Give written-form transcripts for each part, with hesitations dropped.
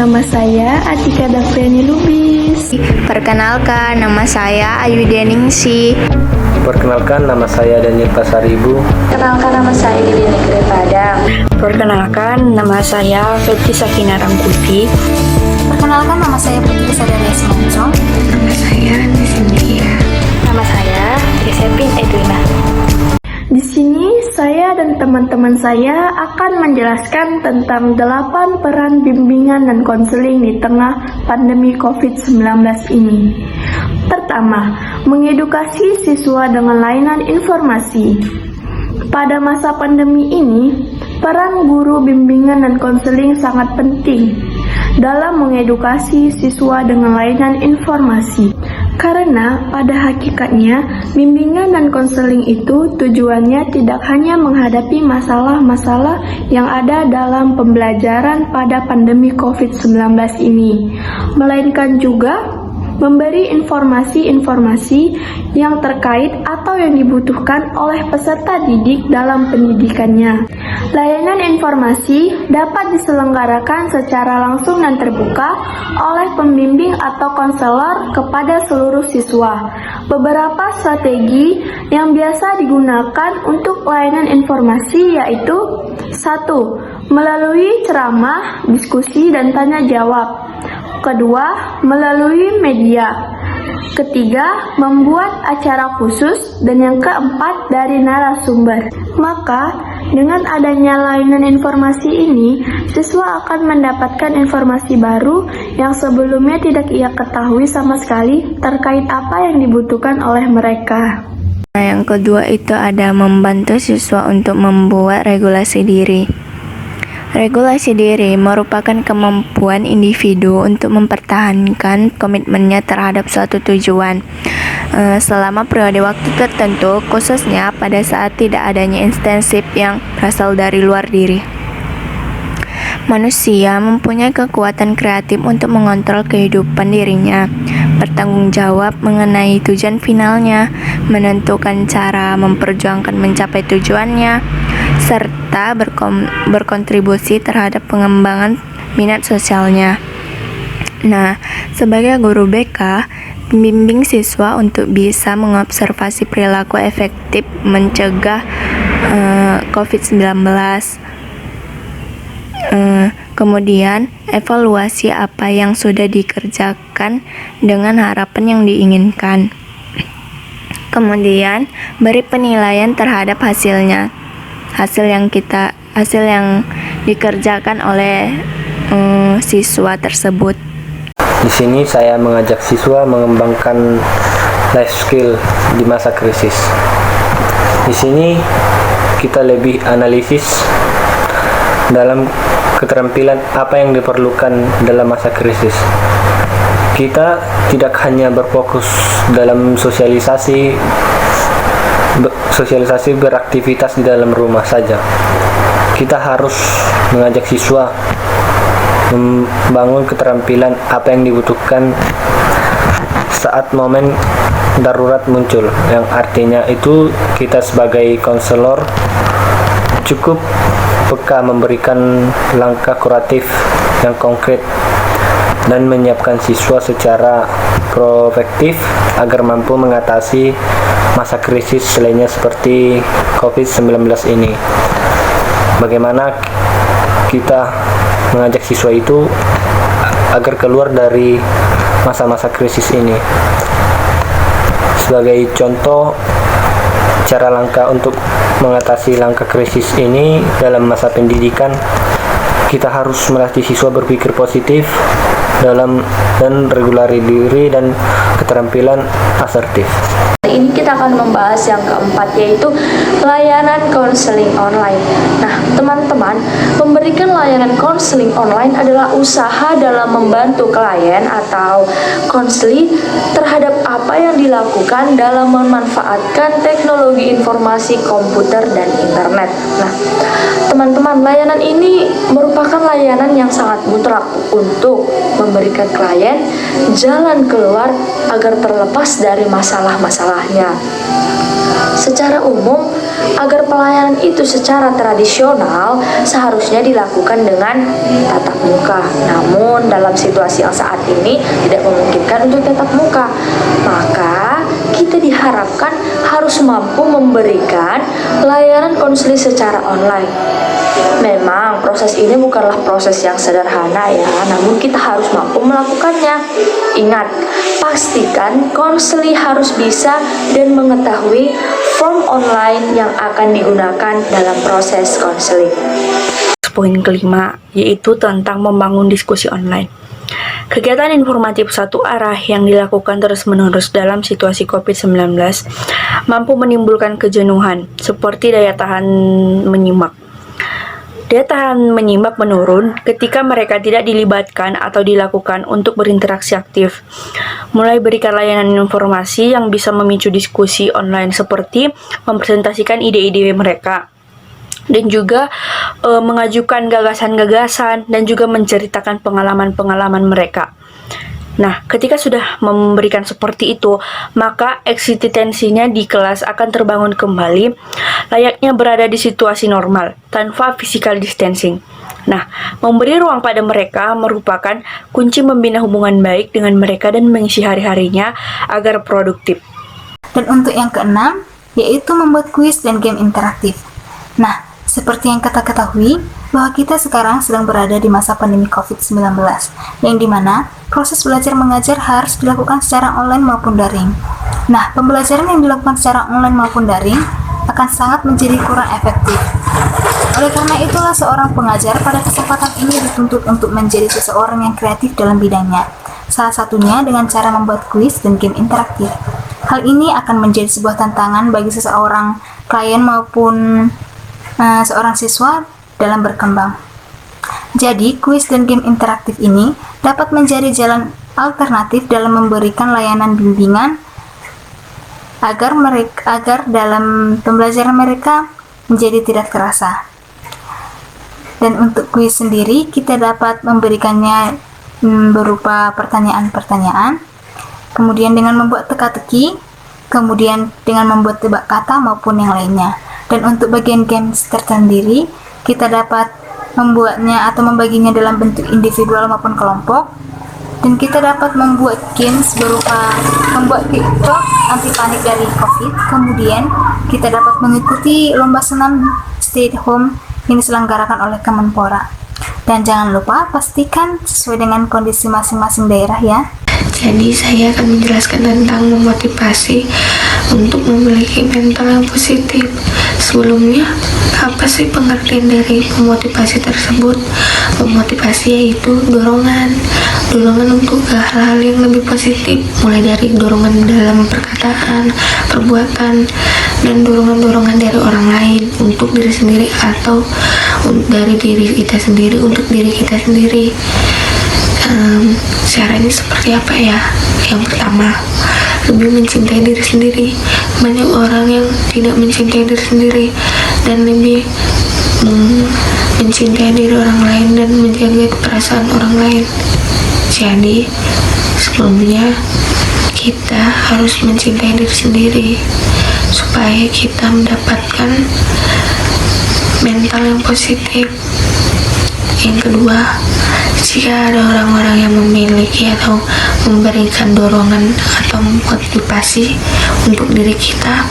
nama saya Atika Dafriani Lubis. Perkenalkan, nama saya Ayu Deningsi. Perkenalkan, nama saya Daniel Pasaribu. Perkenalkan, nama saya Didi Negeri Padang. Perkenalkan, nama saya Fetri Sakina Rangkuti. Perkenalkan, nama saya Putri Sadania Simanjong. Nama saya Cynthia. Nama saya Josephine Edwina. Di sini saya dan teman-teman saya akan menjelaskan tentang 8 peran bimbingan dan konseling di tengah pandemi COVID-19 ini. Pertama, mengedukasi siswa dengan layanan informasi. Pada masa pandemi ini, peran guru bimbingan dan konseling sangat penting dalam mengedukasi siswa dengan layanan informasi. Karena pada hakikatnya, bimbingan dan konseling itu tujuannya tidak hanya menghadapi masalah-masalah yang ada dalam pembelajaran pada pandemi COVID-19 ini, melainkan juga memberi informasi-informasi yang terkait atau yang dibutuhkan oleh peserta didik dalam pendidikannya. Layanan informasi dapat diselenggarakan secara langsung dan terbuka oleh pembimbing atau konselor kepada seluruh siswa. Beberapa strategi yang biasa digunakan untuk layanan informasi yaitu 1. Melalui ceramah, diskusi, dan tanya jawab. Kedua, melalui media. Ketiga, membuat acara khusus. Dan yang keempat, dari narasumber. Maka, dengan adanya layanan informasi ini, siswa akan mendapatkan informasi baru yang sebelumnya tidak ia ketahui sama sekali terkait apa yang dibutuhkan oleh mereka. Yang kedua itu ada membantu siswa untuk membuat regulasi diri. Regulasi diri merupakan kemampuan individu untuk mempertahankan komitmennya terhadap suatu tujuan selama periode waktu tertentu, khususnya pada saat tidak adanya insentif yang berasal dari luar diri. Manusia mempunyai kekuatan kreatif untuk mengontrol kehidupan dirinya, bertanggung jawab mengenai tujuan finalnya, menentukan cara memperjuangkan mencapai tujuannya, serta berkontribusi terhadap pengembangan minat sosialnya. Nah, sebagai guru BK, membimbing siswa untuk bisa mengobservasi perilaku efektif mencegah COVID-19. Kemudian, evaluasi apa yang sudah dikerjakan dengan harapan yang diinginkan. Kemudian, beri penilaian terhadap hasilnya. Hasil yang dikerjakan oleh siswa tersebut. Di sini saya mengajak siswa mengembangkan life skill di masa krisis. Di sini kita lebih analisis dalam keterampilan apa yang diperlukan dalam masa krisis. Kita tidak hanya berfokus dalam sosialisasi beraktivitas di dalam rumah saja. Kita harus mengajak siswa membangun keterampilan apa yang dibutuhkan saat momen darurat muncul, yang artinya itu kita sebagai konselor cukup peka memberikan langkah kuratif yang konkret dan menyiapkan siswa secara proaktif agar mampu mengatasi masa krisis lainnya seperti COVID-19 ini. Bagaimana kita mengajak siswa itu agar keluar dari masa-masa krisis ini. Sebagai contoh, cara langkah untuk mengatasi langkah krisis ini dalam masa pendidikan, kita harus melatih siswa berpikir positif dan regulasi diri dan keterampilan asertif. Hari ini kita akan membahas yang keempat, yaitu layanan konseling online. Nah, teman-teman, memberikan layanan konseling online adalah usaha dalam membantu klien atau konseli terhadap apa yang dilakukan dalam memanfaatkan teknologi informasi komputer dan internet. Nah, teman-teman, layanan ini merupakan layanan yang sangat mutlak untuk memberikan klien jalan keluar agar terlepas dari masalah-masalahnya. Secara umum, agar pelayanan itu secara tradisional seharusnya dilakukan dengan tatap muka. Namun dalam situasi yang saat ini tidak memungkinkan untuk tatap muka. Maka kita diharapkan harus mampu memberikan layanan konseling secara online. Memang proses ini bukanlah proses yang sederhana ya, namun kita harus mampu melakukannya. Ingat, pastikan konseli harus bisa dan mengetahui form online yang akan digunakan dalam proses konseling. Poin kelima, yaitu tentang membangun diskusi online. Kegiatan informatif satu arah yang dilakukan terus-menerus dalam situasi COVID-19 mampu menimbulkan kejenuhan, seperti daya tahan menyimak. Daya tahan menyimak menurun ketika mereka tidak dilibatkan atau dilakukan untuk berinteraksi aktif. Mulai berikan layanan informasi yang bisa memicu diskusi online seperti mempresentasikan ide-ide mereka, dan juga mengajukan gagasan-gagasan dan juga menceritakan pengalaman-pengalaman mereka. Nah, ketika sudah memberikan seperti itu, maka eksistensinya di kelas akan terbangun kembali, layaknya berada di situasi normal, tanpa physical distancing. Nah, memberi ruang pada mereka merupakan kunci membina hubungan baik dengan mereka dan mengisi hari-harinya agar produktif. Dan untuk yang keenam, yaitu membuat kuis dan game interaktif. Nah, seperti yang kita ketahui, bahwa kita sekarang sedang berada di masa pandemi COVID-19, yang dimana proses belajar mengajar harus dilakukan secara online maupun daring. Nah, pembelajaran yang dilakukan secara online maupun daring akan sangat menjadi kurang efektif. Oleh karena itulah seorang pengajar pada kesempatan ini dituntut untuk menjadi seseorang yang kreatif dalam bidangnya. Salah satunya dengan cara membuat kuis dan game interaktif. Hal ini akan menjadi sebuah tantangan bagi seseorang klien maupun seorang siswa dalam berkembang. Jadi, kuis dan game interaktif ini dapat menjadi jalan alternatif dalam memberikan layanan bimbingan agar dalam pembelajaran mereka menjadi tidak terasa. Dan untuk kuis sendiri, kita dapat memberikannya berupa pertanyaan-pertanyaan, kemudian dengan membuat teka-teki, kemudian dengan membuat tebak kata maupun yang lainnya. Dan untuk bagian games tersendiri, kita dapat membuatnya atau membaginya dalam bentuk individual maupun kelompok. Dan kita dapat membuat games berupa membuat TikTok anti panik dari COVID. Kemudian kita dapat mengikuti lomba senam stay at home yang diselenggarakan oleh Kemenpora. Dan jangan lupa pastikan sesuai dengan kondisi masing-masing daerah ya. Jadi saya akan menjelaskan tentang memotivasi untuk memiliki mental yang positif. Sebelumnya, apa sih pengertian dari memotivasi tersebut? Memotivasi yaitu dorongan untuk hal-hal yang lebih positif, mulai dari dorongan dalam perkataan, perbuatan, dan dorongan dari orang lain untuk diri sendiri atau dari diri kita sendiri untuk diri kita sendiri. Caranya seperti apa ya? Yang pertama, lebih mencintai diri sendiri. Banyak orang yang tidak mencintai diri sendiri dan lebih mencintai diri orang lain dan menjaga perasaan orang lain. Jadi, sebelumnya kita harus mencintai diri sendiri supaya kita mendapatkan mental yang positif. Yang kedua, jika ada orang-orang yang memiliki atau memberikan dorongan atau motivasi untuk diri kita,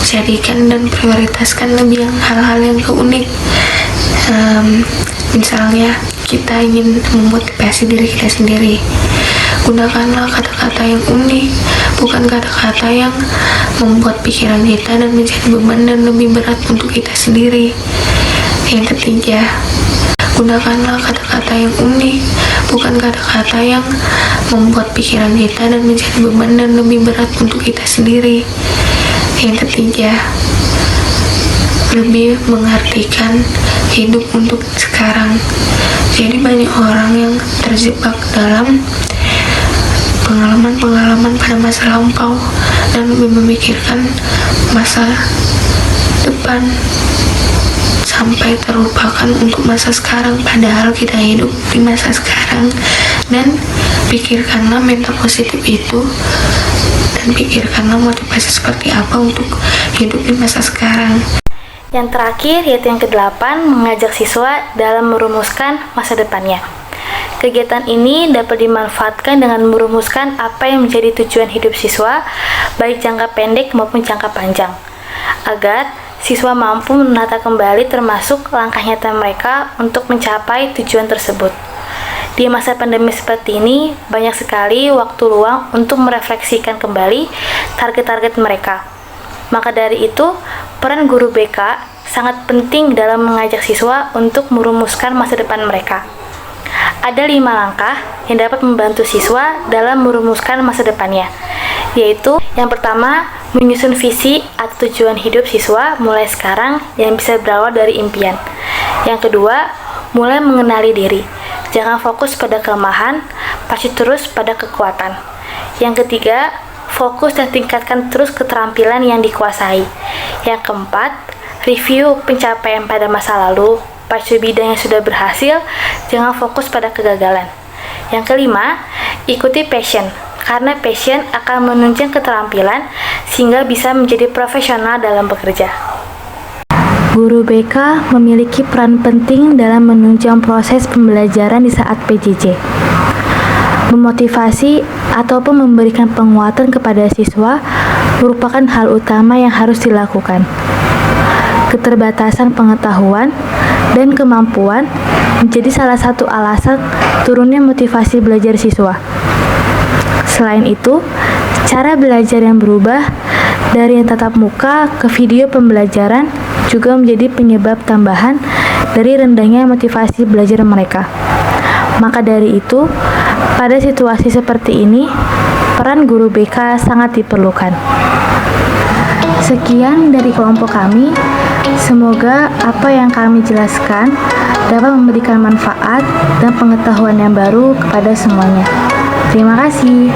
jadikan dan prioritaskan lebih hal-hal yang unik. Misalnya kita ingin memotivasi diri kita sendiri, gunakanlah kata-kata yang unik, bukan kata-kata yang membuat pikiran kita dan menjadi beban dan lebih berat untuk kita sendiri. Yang ketiga, gunakanlah kata-kata yang unik, bukan kata-kata yang membuat pikiran kita dan menjadi beban dan lebih berat untuk kita sendiri. Yang ketiga, lebih mengartikan hidup untuk sekarang. Jadi banyak orang yang terjebak dalam pengalaman-pengalaman pada masa lampau dan lebih memikirkan masa depan sampai terlupakan untuk masa sekarang, padahal kita hidup di masa sekarang. Dan pikirkanlah mental positif itu dan pikirkanlah motivasi seperti apa untuk hidup di masa sekarang. Yang terakhir yaitu yang ke-8, mengajak siswa dalam merumuskan masa depannya. Kegiatan ini dapat dimanfaatkan dengan merumuskan apa yang menjadi tujuan hidup siswa, baik jangka pendek maupun jangka panjang, agar siswa mampu menata kembali termasuk langkah nyata mereka untuk mencapai tujuan tersebut. Di masa pandemi seperti ini, banyak sekali waktu luang untuk merefleksikan kembali target-target mereka. Maka dari itu, peran guru BK sangat penting dalam mengajak siswa untuk merumuskan masa depan mereka. Ada 5 langkah yang dapat membantu siswa dalam merumuskan masa depannya, yaitu yang pertama, menyusun visi atau tujuan hidup siswa mulai sekarang yang bisa berawal dari impian. Yang kedua, mulai mengenali diri. Jangan fokus pada kelemahan, pasti terus pada kekuatan. Yang ketiga, fokus dan tingkatkan terus keterampilan yang dikuasai. Yang keempat, review pencapaian pada masa lalu. Pacu bidang yang sudah berhasil, jangan fokus pada kegagalan. Yang kelima, ikuti passion, karena passion akan menunjang keterampilan sehingga bisa menjadi profesional dalam bekerja. Guru BK memiliki peran penting dalam menunjang proses pembelajaran di saat PJJ. Memotivasi ataupun memberikan penguatan kepada siswa merupakan hal utama yang harus dilakukan. Keterbatasan pengetahuan dan kemampuan menjadi salah satu alasan turunnya motivasi belajar siswa. Selain itu, cara belajar yang berubah dari yang tatap muka ke video pembelajaran juga menjadi penyebab tambahan dari rendahnya motivasi belajar mereka. Maka dari itu, pada situasi seperti ini, peran guru BK sangat diperlukan. Sekian dari kelompok kami. Semoga apa yang kami jelaskan dapat memberikan manfaat dan pengetahuan yang baru kepada semuanya. Terima kasih.